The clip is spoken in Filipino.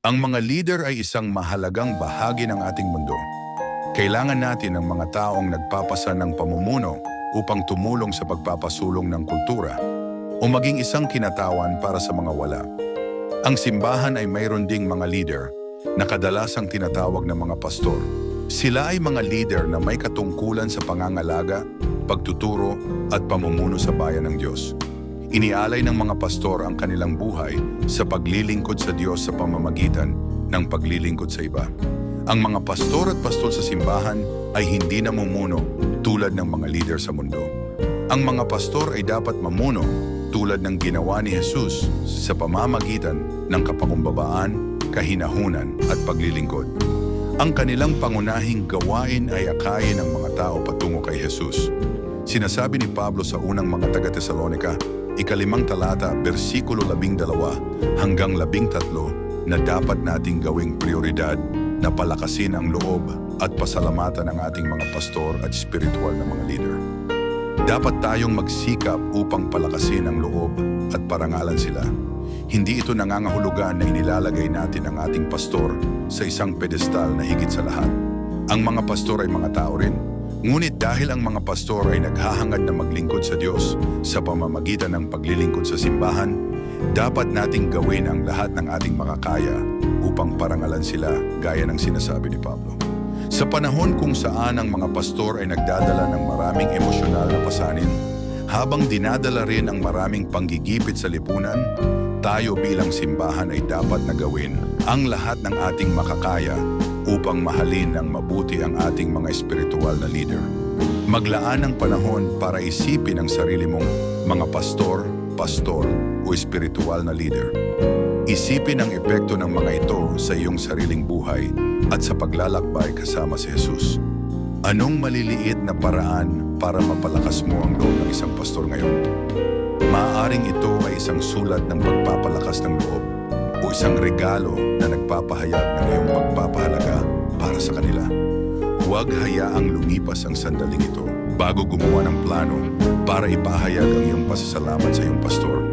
Ang mga leader ay isang mahalagang bahagi ng ating mundo. Kailangan natin ng mga taong nagpapasa ng pamumuno upang tumulong sa pagpapasulong ng kultura o maging isang kinatawan para sa mga wala. Ang simbahan ay mayroon ding mga leader na kadalasang tinatawag na mga pastor. Sila ay mga leader na may katungkulan sa pangangalaga, pagtuturo at pamumuno sa bayan ng Diyos. Inialay ng mga pastor ang kanilang buhay sa paglilingkod sa Diyos sa pamamagitan ng paglilingkod sa iba. Ang mga pastor at pastol sa simbahan ay hindi namumuno tulad ng mga leader sa mundo. Ang mga pastor ay dapat mamuno tulad ng ginawa ni Jesus sa pamamagitan ng kapakumbabaan, kahinahunan at paglilingkod. Ang kanilang pangunahing gawain ay akayin ng mga tao patungo kay Jesus. Sinasabi ni Pablo sa unang mga taga-Tesalonica, 5 talata, versikulo 12 hanggang 13 na dapat nating gawing prioridad na palakasin ang loob at pasalamatan ng ating mga pastor at spiritual na mga leader. Dapat tayong magsikap upang palakasin ang loob at parangalan sila. Hindi ito nangangahulugan na inilalagay natin ang ating pastor sa isang pedestal na higit sa lahat. Ang mga pastor ay mga tao rin. Ngunit dahil ang mga pastor ay naghahangad na maglingkod sa Diyos sa pamamagitan ng paglilingkod sa simbahan, dapat nating gawin ang lahat ng ating makakaya upang parangalan sila gaya ng sinasabi ni Pablo. Sa panahon kung saan ang mga pastor ay nagdadala ng maraming emosyonal na pasanin, habang dinadala rin ang maraming panggigipit sa lipunan, tayo bilang simbahan ay dapat na gawin ang lahat ng ating makakaya upang mahalin ng mabuti ang ating mga espiritual na leader. Maglaan ng panahon para isipin ang sarili mong mga pastor, o espiritual na leader. Isipin ang epekto ng mga ito sa iyong sariling buhay at sa paglalakbay kasama si Jesus. Anong maliliit na paraan para mapalakas mo ang loob ng isang pastor ngayon? Maaaring ito ay isang sulat ng pagpapalakas ng loob o isang regalo na nagpapahayag ng iyong pagpapahalaga para sa kanila. Huwag hayaang lumipas ang sandaling ito bago gumawa ng plano para ipahayag ang iyong pasasalamat sa iyong pastor.